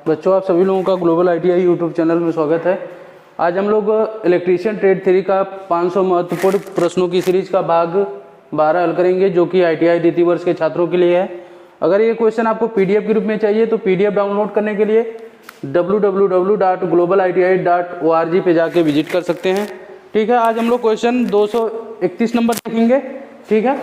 बच्चों, आप सभी लोगों का ग्लोबल ITI यूट्यूब चैनल में स्वागत है। आज हम लोग इलेक्ट्रीशियन ट्रेड थ्री का 500 महत्वपूर्ण प्रश्नों की सीरीज का भाग 12 हल करेंगे, जो कि ITI द्वितीय वर्ष के छात्रों के लिए है। अगर ये क्वेश्चन आपको PDF के रूप में चाहिए तो PDF डाउनलोड करने के लिए www.globaliti.org पे जाके विजिट कर सकते हैं। ठीक है, आज हम लोग क्वेश्चन 231 नंबर देखेंगे। ठीक है,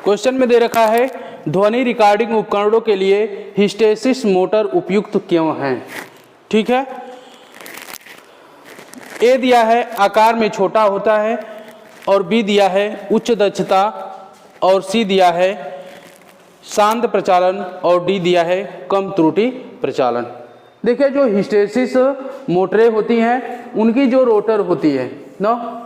क्वेश्चन में दे रखा है ध्वनि रिकॉर्डिंग उपकरणों के लिए हिस्टेसिस मोटर उपयुक्त क्यों है। ठीक है, ए दिया है आकार में छोटा होता है, और बी दिया है उच्च दक्षता, और सी दिया है शांत प्रचालन, और डी दिया है कम त्रुटि प्रचालन। देखिए, जो हिस्टेसिस मोटरें होती हैं उनकी जो रोटर होती है ना,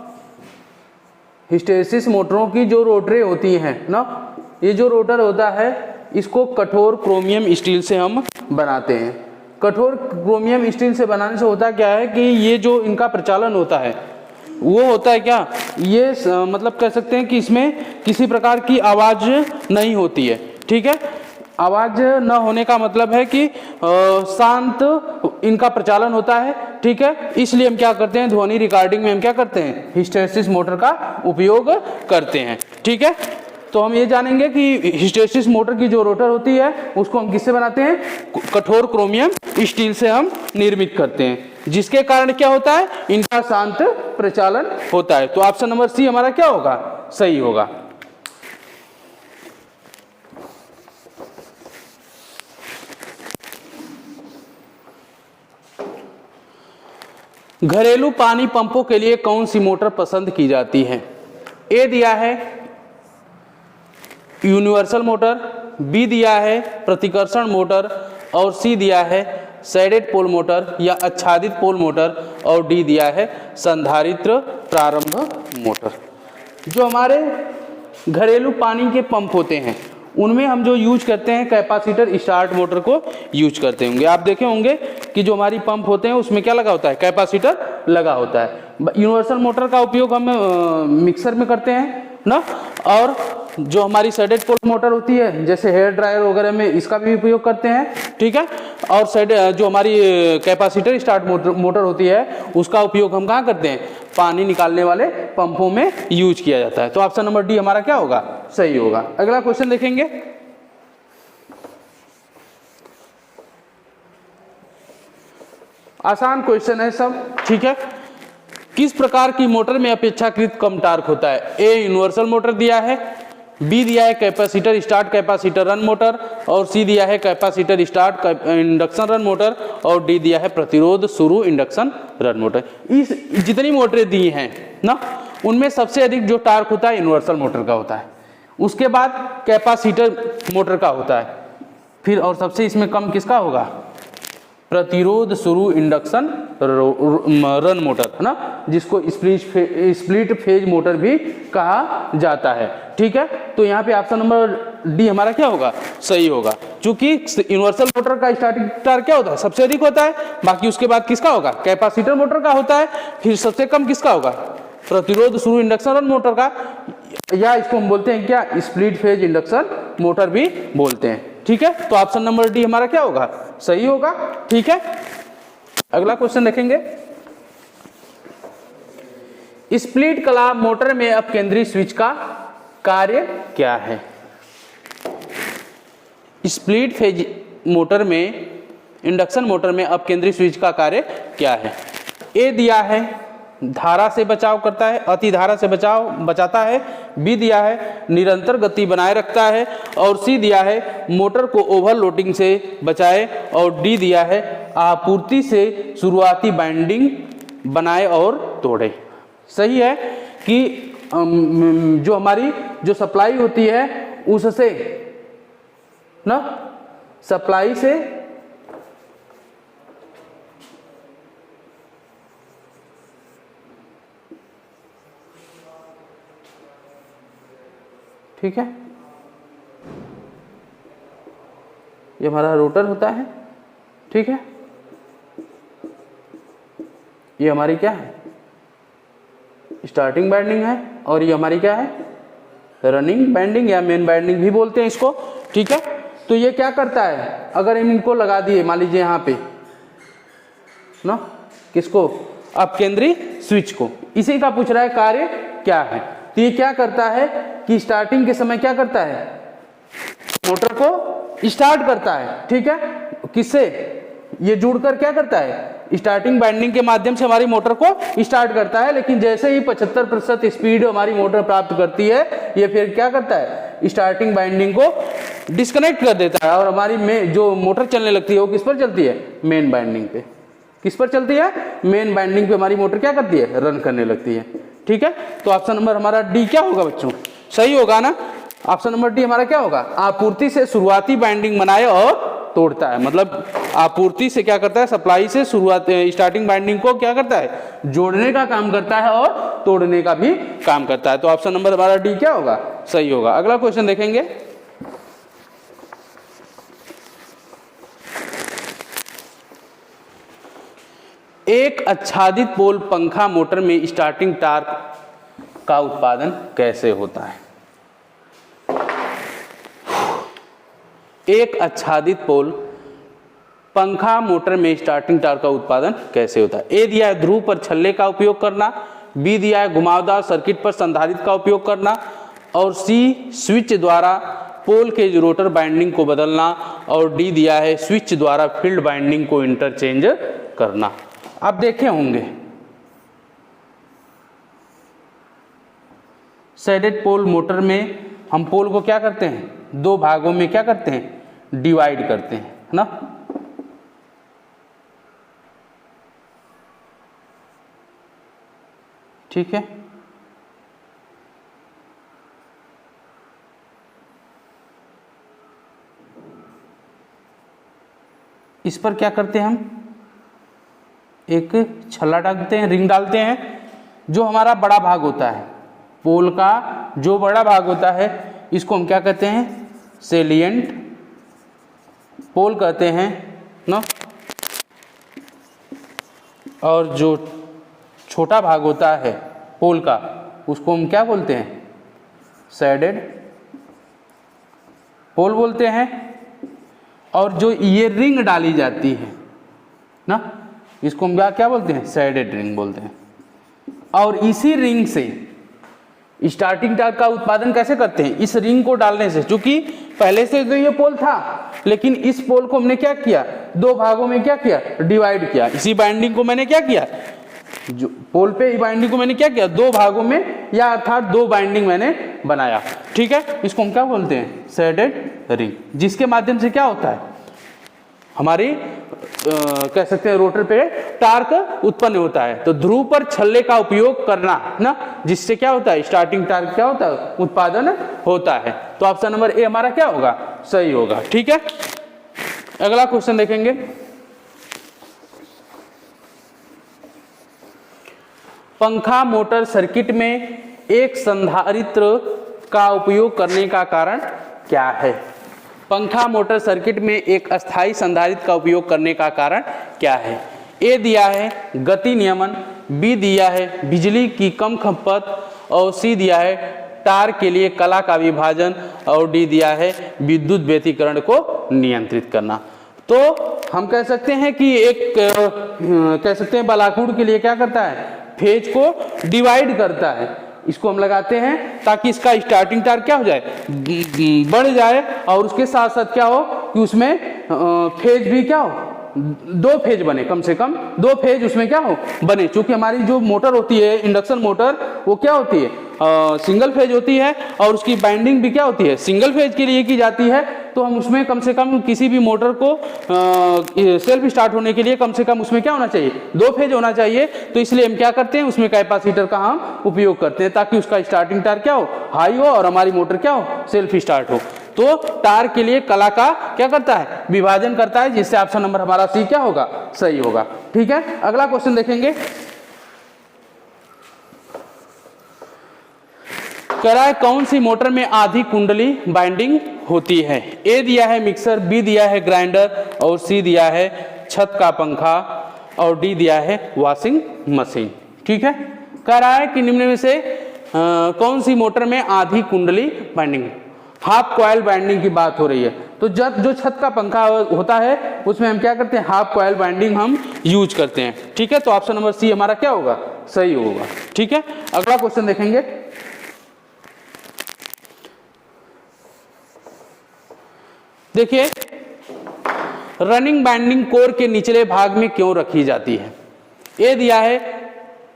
हिस्टेसिस मोटरों की जो रोटरें होती हैं ना, ये जो रोटर होता है इसको कठोर क्रोमियम स्टील से हम बनाते हैं। कठोर क्रोमियम स्टील से बनाने से होता क्या है कि ये जो इनका प्रचालन होता है वो होता है क्या, ये मतलब कह सकते हैं कि इसमें किसी प्रकार की आवाज़ नहीं होती है। ठीक है, आवाज़ न होने का मतलब है कि शांत इनका प्रचालन होता है। ठीक है, इसलिए हम क्या करते हैं, ध्वनि रिकॉर्डिंग में हम क्या करते हैं, हिस्टेसिस मोटर का उपयोग करते हैं। ठीक है, तो हम ये जानेंगे कि हिस्टेसिस मोटर की जो रोटर होती है उसको हम किससे बनाते हैं, कठोर क्रोमियम स्टील से हम निर्मित करते हैं, जिसके कारण क्या होता है, इनका शांत प्रचालन होता है। तो ऑप्शन नंबर सी हमारा क्या होगा, सही होगा। घरेलू पानी पंपों के लिए कौन सी मोटर पसंद की जाती है। ए दिया है यूनिवर्सल मोटर, बी दिया है प्रतिकर्षण मोटर, और सी दिया है शेडेड पोल मोटर या आच्छादित पोल मोटर, और डी दिया है संधारित्र प्रारंभ मोटर। जो हमारे घरेलू पानी के पंप होते हैं उनमें हम जो यूज करते हैं कैपेसिटर स्टार्ट मोटर को यूज करते होंगे। आप देखे होंगे कि जो हमारी पंप होते हैं उसमें क्या लगा होता है, कैपेसिटर लगा होता है। यूनिवर्सल मोटर का उपयोग हम मिक्सर में करते हैं ना, और जो हमारी शेडेड पोल मोटर होती है जैसे हेयर ड्रायर वगैरह में इसका भी उपयोग करते हैं। ठीक है, और जो हमारी कैपेसिटर स्टार्ट मोटर होती है उसका उपयोग हम कहाँ करते हैं, पानी निकालने वाले पंपों में यूज किया जाता है। तो ऑप्शन नंबर डी हमारा क्या होगा, सही होगा। अगला क्वेश्चन देखेंगे, आसान क्वेश्चन है सब। ठीक है, किस प्रकार की मोटर में अपेक्षाकृत कम टार्क होता है। ए यूनिवर्सल मोटर दिया है, बी दिया है capacitor start capacitor run motor, और सी दिया है capacitor start induction run motor, और डी दिया है प्रतिरोध शुरू इंडक्शन रन मोटर। इस जितनी मोटरें दी हैं ना, उनमें सबसे अधिक जो टार्क होता है यूनिवर्सल मोटर का होता है, उसके बाद कैपेसिटर मोटर का होता है, फिर और सबसे इसमें कम किसका होगा, प्रतिरोध शुरू इंडक्शन रन मोटर है ना, जिसको स्प्लिट फेज मोटर भी कहा जाता है। ठीक है, तो यहाँ पे ऑप्शन नंबर डी हमारा क्या होगा, सही होगा। चूंकि यूनिवर्सल मोटर का स्टार्टिंग टार्क क्या होता है, सबसे अधिक होता है, बाकी उसके बाद किसका होगा, कैपेसिटर मोटर का होता है, फिर सबसे कम किसका होगा, प्रतिरोध शुरू इंडक्शन रन मोटर का, या इसको हम बोलते हैं क्या, स्प्लिट फेज इंडक्शन मोटर भी बोलते हैं। ठीक है, तो ऑप्शन नंबर डी हमारा क्या होगा, सही होगा। ठीक है, अगला क्वेश्चन देखेंगे, स्प्लिट क्लैंप मोटर में अपकेंद्री स्विच का कार्य क्या है। स्प्लिट फेज मोटर में, इंडक्शन मोटर में अपकेंद्री स्विच का कार्य क्या है। ए दिया है धारा से बचाव करता है, अति धारा से बचाता है, बी दिया है निरंतर गति बनाए रखता है, और सी दिया है मोटर को ओवरलोडिंग से बचाए, और डी दिया है आपूर्ति से शुरुआती बाइंडिंग बनाए और तोड़े। सही है कि जो हमारी जो सप्लाई होती है उससे ना, सप्लाई से ठीक है, ये हमारा रोटर होता है। ठीक है, ये हमारी क्या है, स्टार्टिंग बाइंडिंग है, और ये हमारी क्या है, रनिंग बाइंडिंग या मेन बाइंडिंग भी बोलते हैं इसको, ठीक है। तो ये क्या करता है, अगर हम इनको लगा दिए मान लीजिए यहाँ पे ना, किसको, अपकेंद्री स्विच को, इसी का पूछ रहा है कार्य क्या है। तो ये क्या करता है कि स्टार्टिंग के समय क्या करता है, मोटर को स्टार्ट करता है, ठीक है। किससे, ये जुड़कर क्या करता है, स्टार्टिंग बाइंडिंग के माध्यम से हमारी मोटर को स्टार्ट करता है। लेकिन जैसे ही 75% स्पीड हमारी मोटर प्राप्त करती है, ये फिर क्या करता है, स्टार्टिंग बाइंडिंग को डिस्कनेक्ट कर देता है और हमारी में जो मोटर चलने लगती है वो किस पर चलती है, मेन बाइंडिंग पे। किस पर चलती है, मेन बाइंडिंग पे हमारी मोटर क्या करती है, रन करने लगती है, ठीक है। तो ऑप्शन नंबर हमारा डी क्या होगा बच्चों, सही होगा ना। ऑप्शन नंबर डी हमारा क्या होगा, आपूर्ति से शुरुआती बाइंडिंग बनाए और तोड़ता है। मतलब आपूर्ति से क्या करता है, सप्लाई से शुरुआत स्टार्टिंग बाइंडिंग को क्या करता है, जोड़ने का काम करता है और तोड़ने का भी काम करता है। तो ऑप्शन नंबर हमारा डी क्या होगा, सही होगा। अगला क्वेश्चन देखेंगे, एक आच्छादित पोल पंखा मोटर में स्टार्टिंग टॉर्क का उत्पादन कैसे होता है। एक आच्छादित पोल पंखा मोटर में स्टार्टिंग टॉर्क का उत्पादन कैसे होता है। ए दिया है ध्रुव पर छल्ले का उपयोग करना, बी दिया है घुमावदार सर्किट पर संधारित्र का उपयोग करना, और सी स्विच द्वारा पोल के रोटर बाइंडिंग को बदलना, और डी दिया है स्विच द्वारा फील्ड बाइंडिंग को इंटरचेंज करना। आप देखे होंगे शेडेड पोल मोटर में हम पोल को क्या करते हैं, दो भागों में क्या करते हैं, डिवाइड करते हैं ना। ठीक है, इस पर क्या करते हैं, हम एक छल्ला डालते हैं, रिंग डालते हैं। जो हमारा बड़ा भाग होता है पोल का, जो बड़ा भाग होता है इसको हम क्या कहते हैं, सेलिएंट पोल कहते हैं ना। और जो छोटा भाग होता है पोल का उसको हम क्या बोलते हैं, शेडेड पोल बोलते हैं। और जो ये रिंग डाली जाती है ना, इसको हम क्या बोलते हैं, शेडेड रिंग बोलते हैं। और इसी रिंग से स्टार्टिंग टॉर्क का उत्पादन कैसे करते हैं, इस रिंग को डालने से। चूंकि पहले से तो ये पोल था, लेकिन इस पोल को हमने क्या किया, दो भागों में क्या किया, डिवाइड किया। इसी बाइंडिंग को मैंने क्या किया, जो पोल पे बाइंडिंग को मैंने क्या किया, दो भागों में, या अर्थात दो बाइंडिंग मैंने बनाया, ठीक है। इसको हम क्या बोलते हैं, शेडेड रिंग, जिसके माध्यम से क्या होता है, हमारी कह सकते हैं रोटर पे टार्क उत्पन्न होता है। तो ध्रुव पर छल्ले का उपयोग करना ना, जिससे क्या होता है, स्टार्टिंग टार्क क्या होता है, उत्पादन होता है। तो ऑप्शन नंबर ए हमारा क्या होगा, सही होगा, ठीक है। अगला क्वेश्चन देखेंगे, पंखा मोटर सर्किट में एक संधारित्र का उपयोग करने का कारण क्या है। पंखा मोटर सर्किट में एक अस्थायी संधारित्र का उपयोग करने का कारण क्या है। ए दिया है गति नियमन, बी दिया है बिजली की कम खपत, और सी दिया है तार के लिए कला का विभाजन, और डी दिया है विद्युत व्यतिकरण को नियंत्रित करना। तो हम कह सकते हैं कि एक कह सकते हैं बालाकुड के लिए क्या करता है, फेज को डिवाइड करता है। इसको हम लगाते हैं ताकि इसका स्टार्टिंग टार्क क्या हो जाए, बढ़ जाए, और उसके साथ साथ क्या हो कि उसमें फेज भी क्या हो, दो फेज बने, कम से कम दो फेज उसमें क्या हो बने। क्योंकि हमारी जो मोटर होती है इंडक्शन मोटर, वो क्या होती है, सिंगल फेज होती है, और उसकी बाइंडिंग भी क्या होती है, सिंगल फेज के लिए की जाती है। तो हम उसमें कम से कम किसी भी मोटर को सेल्फ स्टार्ट होने के लिए कम से कम उसमें क्या होना चाहिए, दो फेज होना चाहिए। तो इसलिए हम क्या करते हैं, उसमें कैपेसिटर का हम उपयोग करते हैं, ताकि उसका स्टार्टिंग टार्क क्या हो, हाई हो, और हमारी मोटर क्या हो, सेल्फ स्टार्ट हो। तो तार के लिए कला का क्या करता है, विभाजन करता है, जिससे ऑप्शन नंबर हमारा सी क्या होगा, सही होगा, ठीक है। अगला क्वेश्चन देखेंगे, कह रहा है कौन सी मोटर में आधी कुंडली बाइंडिंग होती है। ए दिया है मिक्सर, बी दिया है ग्राइंडर, और सी दिया है छत का पंखा, और डी दिया है वॉशिंग मशीन, ठीक है। कह रहा है कि निम्न में से कौन सी मोटर में आधी कुंडली वाइंडिंग, हाफ कॉइल वाइंडिंग की बात हो रही है। तो जो छत का पंखा होता है उसमें हम क्या करते हैं, हाफ कॉइल वाइंडिंग हम यूज करते हैं। ठीक है, तो ऑप्शन नंबर सी हमारा क्या होगा, सही होगा। ठीक है, अगला क्वेश्चन देखेंगे। देखिए, रनिंग वाइंडिंग कोर के निचले भाग में क्यों रखी जाती है। ए दिया है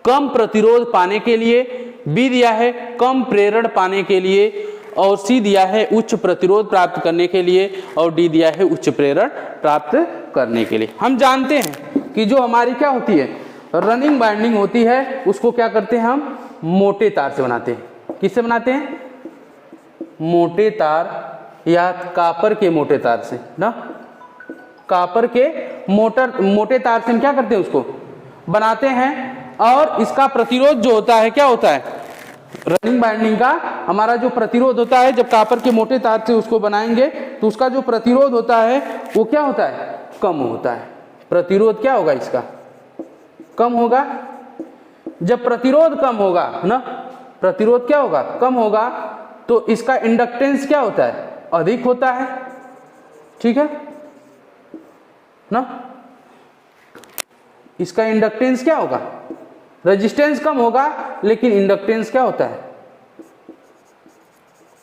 कम प्रतिरोध पाने के लिए, बी दिया है कम प्रेरण पाने के लिए, और सी दिया है उच्च प्रतिरोध प्राप्त करने के लिए, और डी दिया है उच्च प्रेरण प्राप्त करने के लिए। हम जानते हैं कि जो हमारी क्या होती है, रनिंग वाइंडिंग होती है, उसको क्या करते हैं हम मोटे तार से बनाते हैं। किससे बनाते हैं, मोटे तार या कापर के मोटे तार से ना, कापर के मोटे तार से हम क्या करते हैं, उसको बनाते हैं। और इसका प्रतिरोध जो होता है क्या होता है, रनिंग वाइंडिंग का हमारा जो प्रतिरोध होता है, जब कापर के मोटे तार से उसको बनाएंगे तो उसका जो प्रतिरोध होता है वो क्या होता है, कम होता है। प्रतिरोध क्या होगा, इसका कम होगा। जब प्रतिरोध कम होगा ना, प्रतिरोध क्या होगा, कम होगा, तो इसका इंडक्टेंस क्या होता है, अधिक होता है। ठीक है ना, इसका इंडक्टेंस क्या होगा, रेजिस्टेंस कम होगा लेकिन इंडक्टेंस क्या होता है,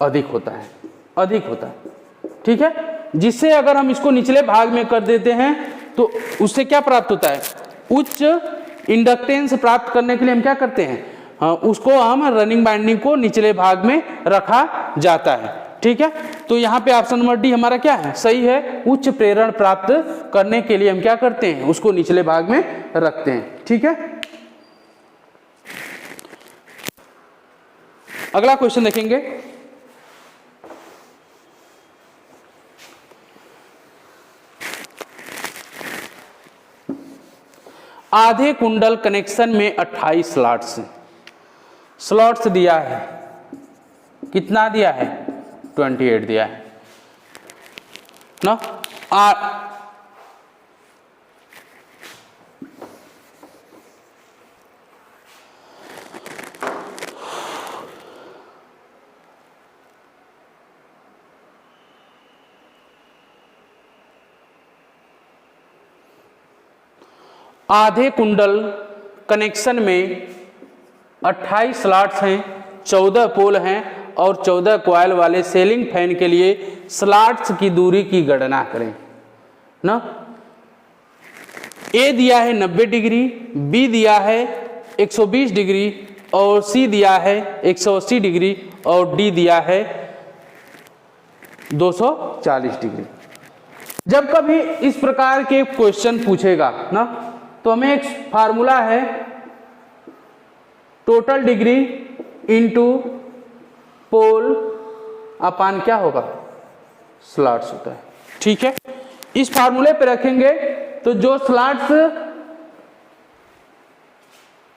अधिक होता है, अधिक होता है। ठीक है, जिससे अगर हम इसको निचले भाग में कर देते हैं तो उससे क्या प्राप्त होता है, उच्च इंडक्टेंस प्राप्त करने के लिए हम क्या करते हैं, उसको हम रनिंग वाइंडिंग को निचले भाग में रखा जाता है। ठीक है, तो यहाँ पे ऑप्शन नंबर डी हमारा क्या है, सही है। उच्च प्रेरण प्राप्त करने के लिए हम क्या करते हैं, उसको निचले भाग में रखते हैं। ठीक है, अगला क्वेश्चन देखेंगे। आधे कुंडल कनेक्शन में 28 स्लॉट्स दिया है, कितना दिया है, 28 दिया है ना। आधे कुंडल कनेक्शन में 28 स्लॉट्स हैं, 14 पोल हैं और 14 कॉइल वाले सेलिंग फैन के लिए स्लॉट्स की दूरी की गणना करें ना। ए दिया है 90 डिग्री, बी दिया है 120 डिग्री, और सी दिया है 180 डिग्री, और डी दिया है 240 डिग्री। जब कभी इस प्रकार के क्वेश्चन पूछेगा ना, तो हमें एक फार्मूला है, टोटल डिग्री इनटू पोल अपान क्या होगा, स्लॉट्स होता है। ठीक है, इस फार्मूले पे रखेंगे तो जो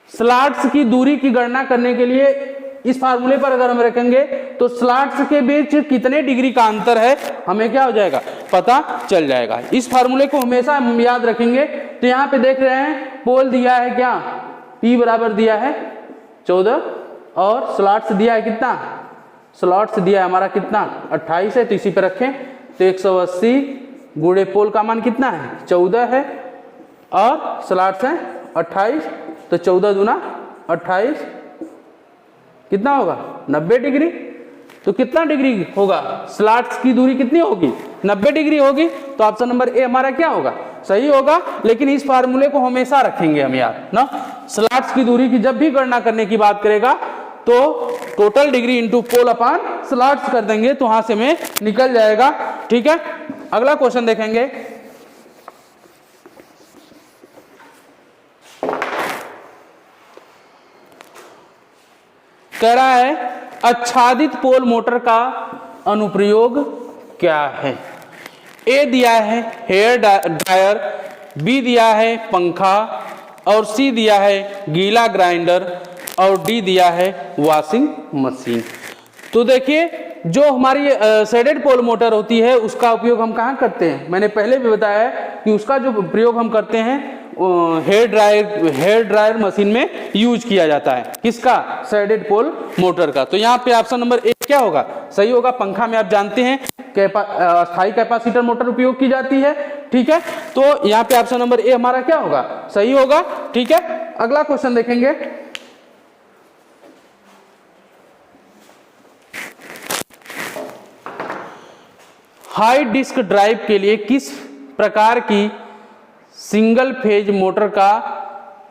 स्लॉट्स की दूरी की गणना करने के लिए इस फार्मूले पर अगर हम रखेंगे तो स्लॉट्स के बीच कितने डिग्री का अंतर है हमें क्या हो जाएगा, पता चल जाएगा। इस फार्मूले को हमेशा हम याद रखेंगे। तो यहाँ पे देख रहे हैं पोल दिया है क्या, P बराबर दिया है 14 और स्लॉट्स दिया है कितना, स्लॉट्स दिया है हमारा कितना 28 है, तो इसी पे रखें। तो 180 गुणे पोल का मान कितना है 14 है और स्लॉट्स है 28, तो 14 दूना 28 कितना होगा 90 डिग्री। तो कितना डिग्री होगा, स्लॉट्स की दूरी कितनी होगी 90 डिग्री होगी। तो ऑप्शन नंबर ए हमारा क्या होगा, सही होगा। लेकिन इस फार्मूले को हमेशा रखेंगे हम याद ना, स्लॉट्स की दूरी की जब भी गणना करने की बात करेगा तो टोटल डिग्री इंटू पोल अपान स्लॉट्स कर देंगे, तो वहां से में निकल जाएगा। ठीक है, अगला क्वेश्चन देखेंगे। कह रहा है आच्छादित पोल मोटर का अनुप्रयोग क्या है। ए दिया है हेयर ड्रायर, बी दिया है पंखा, और सी दिया है गीला ग्राइंडर, और डी दिया है वॉशिंग मशीन। तो देखिए जो हमारी शेडेड पोल मोटर होती है उसका उपयोग हम कहाँ करते हैं, मैंने पहले भी बताया कि उसका जो प्रयोग हम करते हैं हेयर ड्रायर मशीन में यूज किया जाता है। किसका? शेडेड पोल मोटर का। तो यहाँ पे ऑप्शन नंबर ए क्या होगा? सही होगा। पंखा में आप जानते हैं अस्थायी कैपेसिटर मोटर उपयोग की जाती है। ठीक है, तो यहाँ पे ऑप्शन नंबर ए हमारा क्या होगा? सही होगा। ठीक है, अगला क्वेश्चन देखेंगे। हार्ड डिस्क ड्राइव के लिए किस प्रकार की सिंगल फेज मोटर का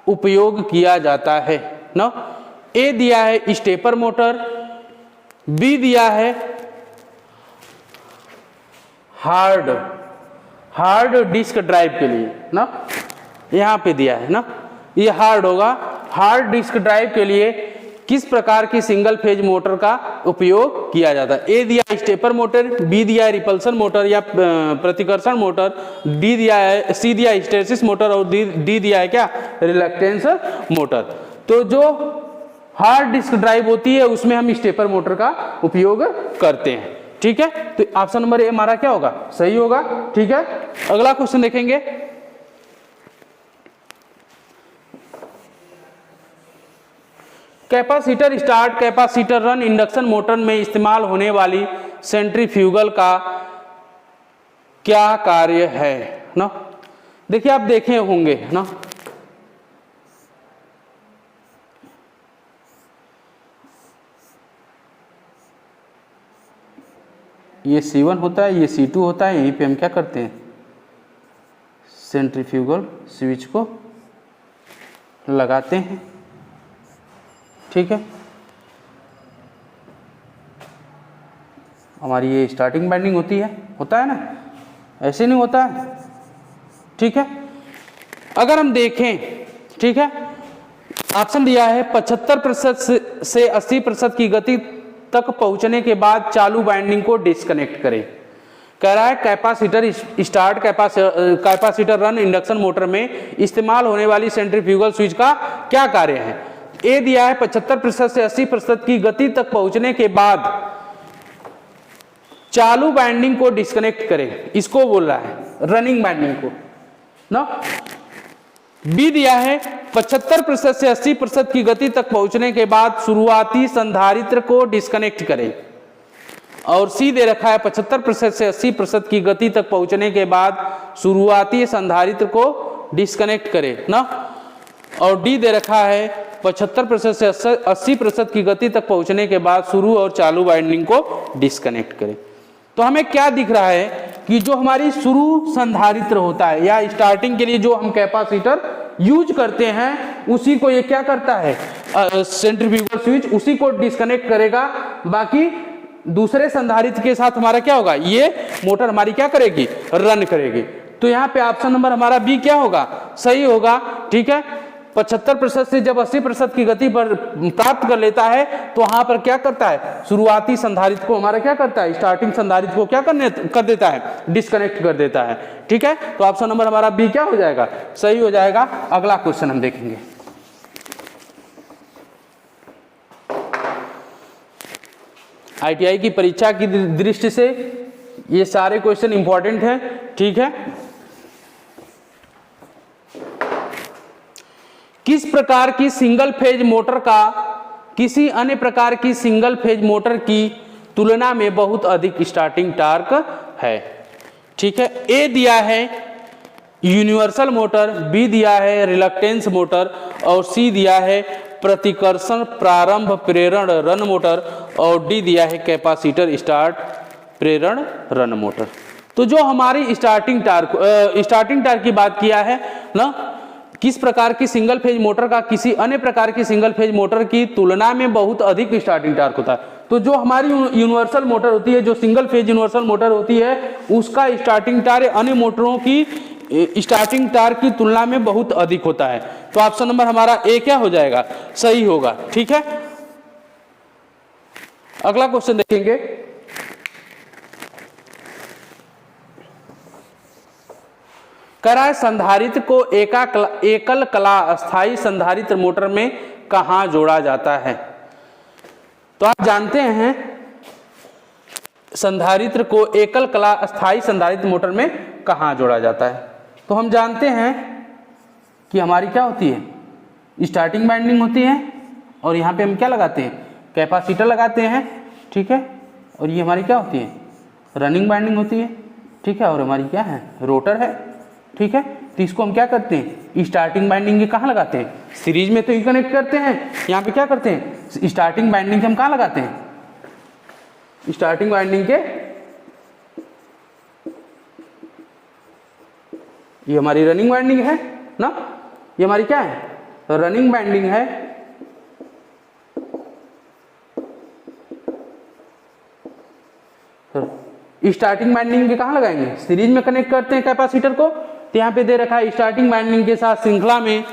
उपयोग किया जाता है? ना, ए दिया है स्टेपर मोटर, बी दिया है हार्ड डिस्क ड्राइव के लिए ना, यहां पे दिया है ना, ये हार्ड होगा। हार्ड डिस्क ड्राइव के लिए किस प्रकार की सिंगल फेज मोटर का उपयोग किया जाता है? ए दिया है स्टेपर मोटर, बी दिया है रिपल्सन मोटर या प्रतिकर्षण मोटर, डी दिया है, सी दिया है हिस्टैरिसीस मोटर और डी दिया है क्या? Reluctance motor. तो जो हार्ड डिस्क ड्राइव होती है उसमें हम स्टेपर मोटर का उपयोग करते हैं। ठीक है, तो ऑप्शन नंबर ए हमारा क्या होगा? सही होगा। ठीक है, अगला क्वेश्चन देखेंगे। Capacitor start capacitor run induction motor में इस्तेमाल होने वाली सेंट्रीफ्यूगल का क्या कार्य है? ना, देखिए आप देखे होंगे ना, ये C1 होता है, ये C2 होता है, यहीं पे हम क्या करते हैं? सेंट्रीफ्यूगल स्विच को लगाते हैं। ठीक है, हमारी ये स्टार्टिंग बाइंडिंग होती है, होता है ना, ऐसे नहीं होता है। ठीक है, अगर हम देखें, ठीक है, ऑप्शन दिया है 75% से 80% की गति तक पहुंचने के बाद चालू बाइंडिंग को डिस्कनेक्ट करें। कह रहा है capacitor start capacitor run induction motor में इस्तेमाल होने वाली सेंट्रीफ्यूगल स्विच का क्या कार्य है? ए दिया है 75% से 80% की गति तक पहुंचने के बाद चालू बाइंडिंग को डिस्कनेक्ट करें, इसको बोल रहा है रनिंग बाइंडिंग को ना। बी दिया है 75% से 80% की गति तक पहुंचने के बाद शुरुआती संधारित्र को डिस्कनेक्ट करें, और सी दे रखा है 75% से 80% की गति तक पहुंचने के बाद शुरुआती संधारित्र को डिस्कनेक्ट करें ना, और डी दे रखा है 75% से 80% की गति तक पहुंचने के बाद शुरू और चालू वाइंडिंग को डिस्कनेक्ट करें। तो हमें क्या दिख रहा है कि जो हमारी शुरू संधारित्र होता है या स्टार्टिंग के लिए जो हम कैपेसिटर यूज करते हैं उसी को ये क्या करता है, सेंट्रीफ्यूगल स्विच उसी को डिस्कनेक्ट करेगा। बाकी दूसरे संधारित्र के साथ हमारा क्या होगा, ये मोटर हमारी क्या करेगी, रन करेगी। तो यहाँ पे ऑप्शन नंबर हमारा बी क्या होगा, सही होगा। ठीक है, 75% से जब 80% की गति पर प्राप्त कर लेता है तो वहां पर क्या करता है, शुरुआती संधारित्र को हमारा क्या करता है, स्टार्टिंग संधारित्र को क्या कर देता है, डिस्कनेक्ट कर देता है। ठीक है, तो ऑप्शन नंबर हमारा बी क्या हो जाएगा, सही हो जाएगा। अगला क्वेश्चन हम देखेंगे। ITI की परीक्षा की दृष्टि से ये सारे क्वेश्चन इंपॉर्टेंट हैं। ठीक है, किस प्रकार की सिंगल फेज मोटर का किसी अन्य प्रकार की सिंगल फेज मोटर की तुलना में बहुत अधिक स्टार्टिंग टार्क है? ठीक है, ए दिया है यूनिवर्सल मोटर, बी दिया है रिलक्टेंस मोटर और सी दिया है प्रतिकर्षण प्रारंभ प्रेरण रन मोटर और डी दिया है कैपेसिटर स्टार्ट प्रेरण रन मोटर। तो जो हमारी स्टार्टिंग टार्क की बात किया है ना, किस प्रकार की सिंगल फेज मोटर का किसी अन्य प्रकार की सिंगल फेज मोटर की तुलना में बहुत अधिक स्टार्टिंग टार्क होता है। तो जो हमारी यूनिवर्सल मोटर होती है, जो सिंगल फेज यूनिवर्सल मोटर होती है, उसका स्टार्टिंग टार्क अन्य मोटरों की स्टार्टिंग टार्क की तुलना में बहुत अधिक होता है। तो ऑप्शन नंबर हमारा ए क्या हो जाएगा, सही होगा। ठीक है, अगला क्वेश्चन देखेंगे। कह रहा है संधारित्र को एकल कला अस्थायी संधारित्र मोटर में कहां जोड़ा जाता है? तो आप जानते हैं संधारित्र को एकल कला अस्थायी संधारित्र मोटर में कहां जोड़ा जाता है। तो हम जानते हैं कि हमारी क्या होती है, स्टार्टिंग वाइंडिंग होती है, और यहाँ पे हम क्या लगाते हैं, कैपेसिटर लगाते हैं, ठीक है, और ये हमारी क्या होती है, रनिंग वाइंडिंग होती है, ठीक है, और हमारी क्या है, रोटर है, ठीक है। तो इसको हम क्या करते हैं, स्टार्टिंग वाइंडिंग के कहाँ लगाते हैं, सीरीज में तो ही कनेक्ट करते हैं, यहाँ पे क्या करते हैं, स्टार्टिंग वाइंडिंग के हम कहाँ लगाते हैं, स्टार्टिंग वाइंडिंग के, ये हमारी रनिंग वाइंडिंग है ना, ये हमारी क्या है, रनिंग वाइंडिंग है, स्टार्टिंग वाइंडिंग के कहाँ लगाएंगे, सीरीज में कनेक्ट करते हैं कैपेसिटर को। तो यहाँ पे दे रखा है स्टार्टिंग वाइंडिंग के साथ श्रृंखला में,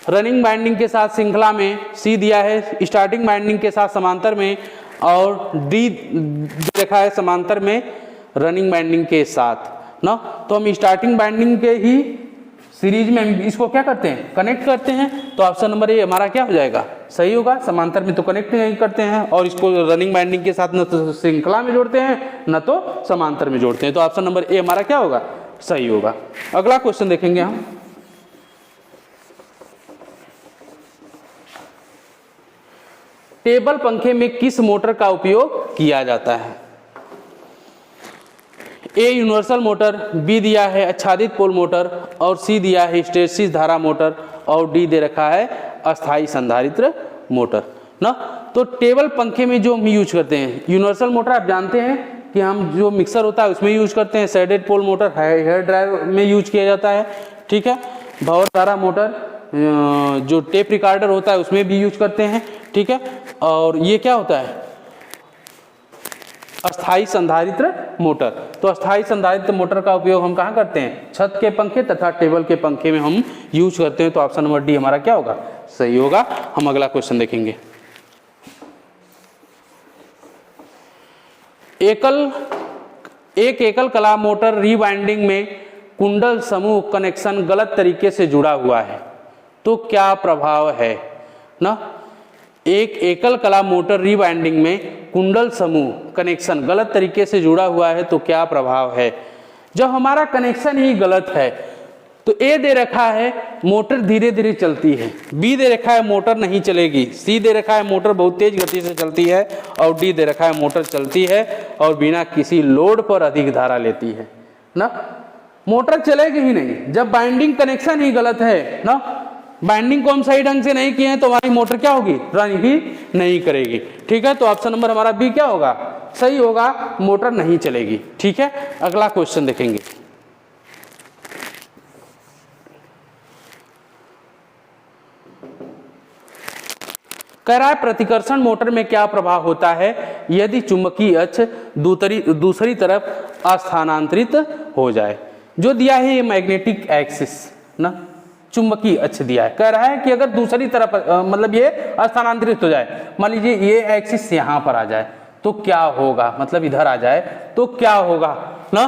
रनिंग वाइंडिंग के साथ श्रृंखला में, सी दिया है स्टार्टिंग वाइंडिंग के साथ समांतर में, और डी दे रखा है समांतर में रनिंग वाइंडिंग के साथ ना। तो हम स्टार्टिंग वाइंडिंग के ही सीरीज में इसको क्या करते हैं, कनेक्ट करते हैं। तो ऑप्शन नंबर ए हमारा क्या हो जाएगा, सही होगा। समांतर में तो कनेक्ट नहीं करते हैं, और इसको रनिंग वाइंडिंग के साथ न तो श्रृंखला में जोड़ते हैं न तो समांतर में जोड़ते हैं। तो ऑप्शन नंबर ए हमारा क्या होगा, सही होगा। अगला क्वेश्चन देखेंगे हम, टेबल पंखे में किस मोटर का उपयोग किया जाता है। ए यूनिवर्सल मोटर, बी दिया है आच्छादित पोल मोटर, और सी दिया है हिस्टैरिसीस धारा मोटर, और डी दे रखा है अस्थायी संधारित्र मोटर ना। तो टेबल पंखे में जो हम यूज करते हैं, यूनिवर्सल मोटर आप जानते हैं कि हम जो मिक्सर होता है उसमें यूज करते हैं, shaded pole motor hair dryer में यूज किया जाता है, ठीक है। भंवर धारा मोटर जो टेप रिकॉर्डर होता है उसमें भी यूज करते हैं, ठीक है। और ये क्या होता है, अस्थायी संधारित्र मोटर। तो अस्थायी संधारित्र मोटर का उपयोग हम कहाँ करते हैं, छत के पंखे तथा टेबल के पंखे में हम यूज करते हैं। तो ऑप्शन नंबर डी हमारा क्या होगा, सही होगा। हम अगला क्वेश्चन देखेंगे, एक एकल कला मोटर रीवाइंडिंग में कुंडल समूह कनेक्शन गलत तरीके से जुड़ा हुआ है, तो क्या प्रभाव है ना। एक एकल कला मोटर रीवाइंडिंग में कुंडल समूह कनेक्शन गलत तरीके से जुड़ा हुआ है तो क्या प्रभाव है। जब हमारा कनेक्शन ही गलत है तो ए दे रखा है मोटर धीरे धीरे चलती है, बी दे रखा है मोटर नहीं चलेगी, सी दे रखा है मोटर बहुत तेज गति से चलती है, और डी दे रखा है मोटर चलती है और बिना किसी लोड पर अधिक धारा लेती है ना। मोटर चलेगी ही नहीं जब बाइंडिंग कनेक्शन ही गलत है ना। बाइंडिंग को हम सही ढंग से नहीं किए हैं तो हमारी मोटर क्या होगी, रन ही नहीं करेगी, ठीक है। तो ऑप्शन नंबर हमारा बी क्या होगा, सही होगा, मोटर नहीं चलेगी, ठीक है। अगला क्वेश्चन देखेंगे, कह रहा है प्रतिकर्षण मोटर में क्या प्रभाव होता है यदि चुंबकीय अक्ष दूसरी तरफ अस्थानांतरित हो जाए। जो दिया है ये मैग्नेटिक एक्सिस ना, चुंबकीय अक्ष दिया है, कह रहा है कि अगर दूसरी तरफ मतलब ये अस्थानांतरित हो जाए, मान लीजिए ये एक्सिस यहाँ पर आ जाए तो क्या होगा, मतलब इधर आ जाए तो क्या होगा ना।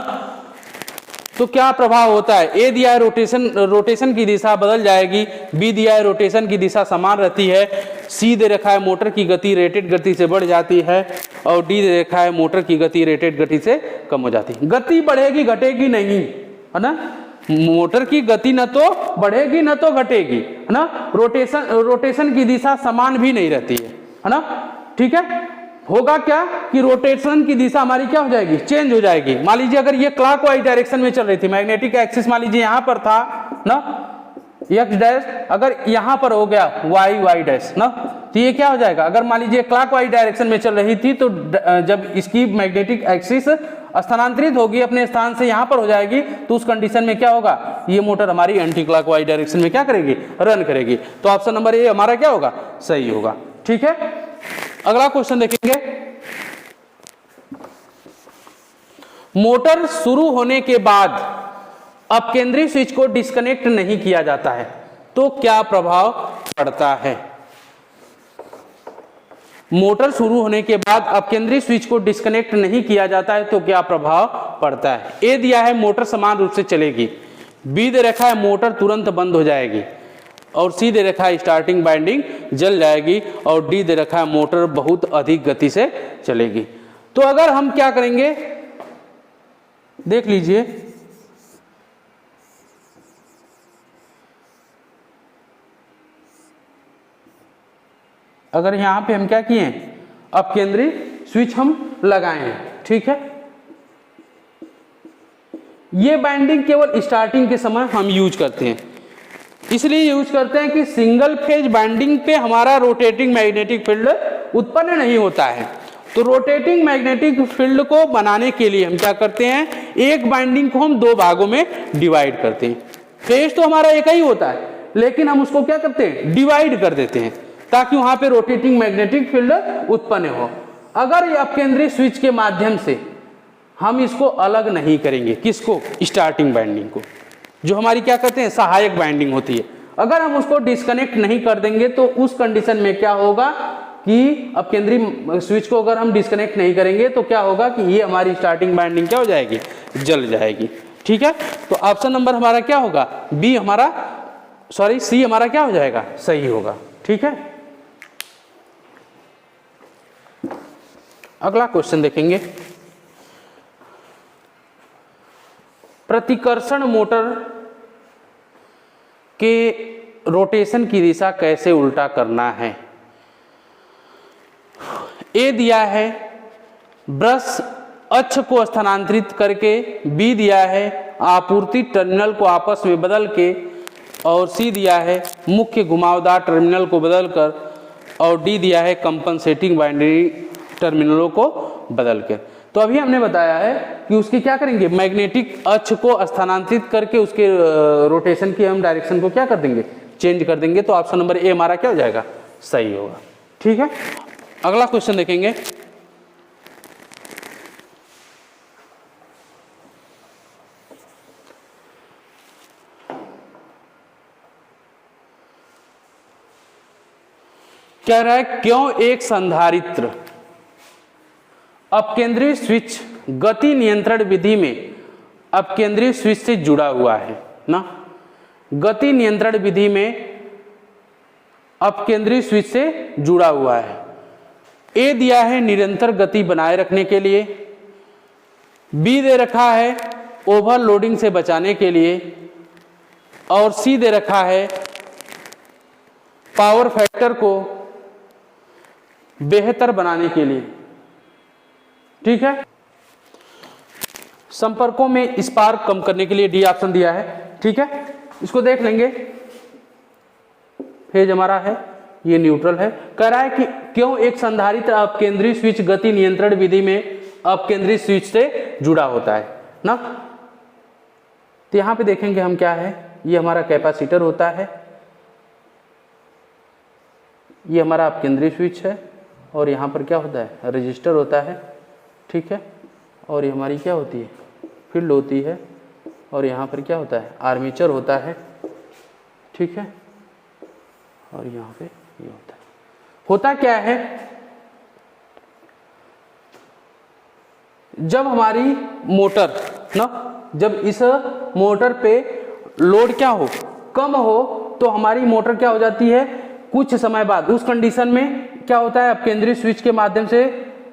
तो क्या प्रभाव होता है, ए दिया है रोटेशन की दिशा बदल जाएगी, बी दिया है रोटेशन की दिशा समान रहती है, सी दे रखा है मोटर की गति रेटेड गति से बढ़ जाती है, और डी दे रखा है मोटर की गति रेटेड गति से कम हो जाती है। गति बढ़ेगी घटेगी नहीं है ना, मोटर की गति न तो बढ़ेगी न तो घटेगी है ना। रोटेशन की दिशा समान भी नहीं रहती है ना, ठीक है। होगा क्या कि रोटेशन की दिशा हमारी क्या हो जाएगी, चेंज हो जाएगी। मान लीजिए अगर ये क्लॉकवाइज डायरेक्शन में चल रही थी, मैग्नेटिक एक्सिस मान लीजिए यहाँ पर था ना, एक्स डैश, अगर यहाँ पर हो गया वाई डैश ना, तो ये क्या हो जाएगा, अगर मान लीजिए क्लॉकवाइज डायरेक्शन में चल रही थी तो जब इसकी मैग्नेटिक एक्सिस स्थानांतरित होगी अपने स्थान से यहाँ पर हो जाएगी, तो उस कंडीशन में क्या होगा, ये मोटर हमारी एंटी क्लॉकवाइज डायरेक्शन में क्या करेगी, रन करेगी। तो ऑप्शन नंबर ए हमारा क्या होगा, सही होगा, ठीक है। अगला क्वेश्चन देखेंगे, मोटर शुरू होने के बाद अपकेंद्री स्विच को डिस्कनेक्ट नहीं किया जाता है तो क्या प्रभाव पड़ता है। मोटर शुरू होने के बाद अपकेंद्री स्विच को डिस्कनेक्ट नहीं किया जाता है तो क्या प्रभाव पड़ता है। ए दिया है मोटर समान रूप से चलेगी, बी दे रखा है मोटर तुरंत बंद हो जाएगी, और सी दे रखा है स्टार्टिंग बाइंडिंग जल जाएगी, और डी दे रखा है मोटर बहुत अधिक गति से चलेगी। तो अगर हम क्या करेंगे देख लीजिए, अगर यहाँ पे हम क्या किए हैं, अपकेंद्री स्विच हम लगाए हैं, ठीक है। ये बाइंडिंग केवल स्टार्टिंग के समय हम यूज करते हैं, इसलिए यूज करते हैं कि सिंगल फेज बाइंडिंग पे हमारा रोटेटिंग मैग्नेटिक फील्ड उत्पन्न नहीं होता है। तो रोटेटिंग मैग्नेटिक फील्ड को बनाने के लिए हम क्या करते हैं, एक बाइंडिंग को हम दो भागों में डिवाइड करते हैं। फेज तो हमारा एक ही होता है, लेकिन हम उसको क्या करते हैं, डिवाइड कर देते हैं, ताकि वहां पे रोटेटिंग मैग्नेटिक फील्ड उत्पन्न हो। अगर ये अपकेंद्री स्विच के माध्यम से हम इसको अलग नहीं करेंगे, किसको, स्टार्टिंग बाइंडिंग को, जो हमारी क्या कहते हैं सहायक बाइंडिंग होती है, अगर हम उसको डिस्कनेक्ट नहीं कर देंगे तो उस कंडीशन में क्या होगा कि अपकेंद्री स्विच को अगर हम डिस्कनेक्ट नहीं करेंगे तो क्या होगा कि ये हमारी स्टार्टिंग बाइंडिंग क्या हो जाएगी, जल जाएगी, ठीक है। तो ऑप्शन नंबर हमारा क्या होगा, बी हमारा, सॉरी सी हमारा क्या हो जाएगा, सही होगा, ठीक है। अगला क्वेश्चन देखेंगे, प्रतिकर्षण मोटर के रोटेशन की दिशा कैसे उल्टा करना है। ए दिया है ब्रश अक्ष को स्थानांतरित करके, बी दिया है आपूर्ति टर्मिनल को आपस में बदल के, और सी दिया है मुख्य घुमावदार टर्मिनल को बदलकर, और डी दिया है कंपनसेटिंग बाइंडरी टर्मिनलों को बदलकर। तो अभी हमने बताया है कि उसकी क्या करेंगे, मैग्नेटिक अक्ष को स्थानांतरित करके उसके रोटेशन की हम डायरेक्शन को क्या कर देंगे, चेंज कर देंगे। तो ऑप्शन नंबर ए हमारा क्या हो जाएगा, सही होगा, ठीक है। अगला क्वेश्चन देखेंगे, कह रहा है क्यों एक संधारित्र अपकेंद्रीय स्विच गति नियंत्रण विधि में अपकेंद्रीय स्विच से जुड़ा हुआ है ना। गति नियंत्रण विधि में अपकेंद्रीय स्विच से जुड़ा हुआ है। ए दिया है निरंतर गति बनाए रखने के लिए, बी दे रखा है ओवरलोडिंग से बचाने के लिए, और सी दे रखा है पावर फैक्टर को बेहतर बनाने के लिए, ठीक है। संपर्कों में स्पार्क कम करने के लिए डी ऑप्शन दिया है, ठीक है। इसको देख लेंगे, फेज हमारा है, ये न्यूट्रल है। कह रहा है कि क्यों एक संधारित्र अपकेंद्रीय स्विच गति नियंत्रण विधि में अपकेंद्रीय स्विच से जुड़ा होता है ना। तो यहां पे देखेंगे हम क्या है, ये हमारा कैपेसिटर होता है, ये हमारा अपकेंद्रीय स्विच है, और यहाँ पर क्या होता है, रजिस्टर होता है, ठीक है। और ये हमारी क्या होती है, फील्ड होती है, और यहाँ पर क्या होता है, आर्मेचर होता है, ठीक है। और यहाँ पे ये होता क्या है, जब हमारी मोटर ना, जब इस मोटर पे लोड क्या हो, कम हो, तो हमारी मोटर क्या हो जाती है, कुछ समय बाद उस कंडीशन में क्या होता है, अपकेंद्रीय स्विच के माध्यम से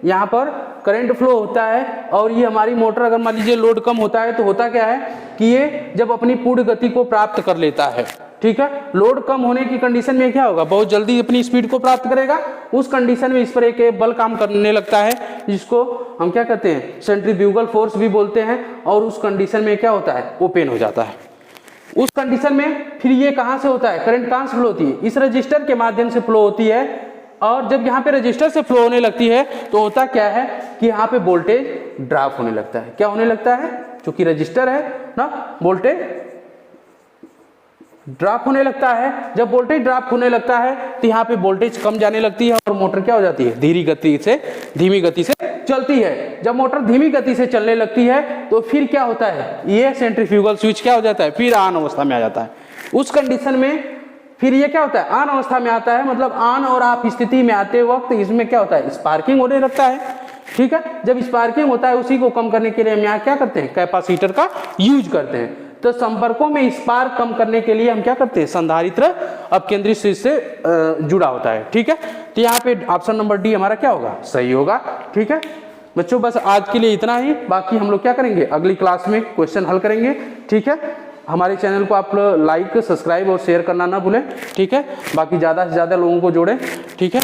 यहाँ पर करंट फ्लो होता है, और ये हमारी मोटर अगर मान लीजिए लोड कम होता है तो होता क्या है कि ये जब अपनी पूर्ण गति को प्राप्त कर लेता है, ठीक है। लोड कम होने की कंडीशन में क्या होगा, बहुत जल्दी अपनी स्पीड को प्राप्त करेगा। उस कंडीशन में इस पर एक बल काम करने लगता है, जिसको हम क्या कहते हैं, सेंट्रीफ्यूगल फोर्स भी बोलते हैं, और उस कंडीशन में क्या होता है, ओपन हो जाता है। उस कंडीशन में फिर ये कहां से होता है, करंट कहां से फ्लो होती है, इस रजिस्टर के माध्यम से फ्लो होती है। और जब यहाँ पे रजिस्टर से फ्लो होने लगती है तो होता क्या है कि यहाँ पे वोल्टेज ड्रॉप होने लगता है। क्या होने लगता है, क्योंकि रजिस्टर है ना, वोल्टेज ड्रॉप होने लगता है। जब वोल्टेज ड्रॉप होने लगता है तो यहाँ पे वोल्टेज कम जाने लगती है, और मोटर क्या हो जाती है, धीमी गति से चलती है। जब मोटर धीमी गति से चलने लगती है तो फिर क्या होता है, ये सेंट्रीफ्यूगल स्विच क्या हो जाता है, फिर ऑन अवस्था में आ जाता है। उस कंडीशन में फिर ये क्या होता है, ऑन अवस्था में आता है, मतलब ऑन और ऑफ स्थिति में आते वक्त इसमें क्या होता है, स्पार्किंग होने लगता है, ठीक है। जब स्पार्किंग होता है उसी को कम करने के लिए हम यहाँ क्या करते हैं, कैपेसिटर का यूज करते हैं। तो संपर्कों में स्पार्क कम करने के लिए हम क्या करते हैं, संधारित्र अपकेंद्रीय स्विच से जुड़ा होता है, ठीक है। तो यहाँ पे ऑप्शन नंबर डी हमारा क्या होगा, सही होगा, ठीक है। बच्चों बस आज के लिए इतना ही, बाकी हम लोग क्या करेंगे, अगली क्लास में क्वेश्चन हल करेंगे, ठीक है। हमारे चैनल को आप लाइक, सब्सक्राइब और शेयर करना ना भूलें, ठीक है। बाकी ज़्यादा से ज़्यादा लोगों को जोड़ें, ठीक है।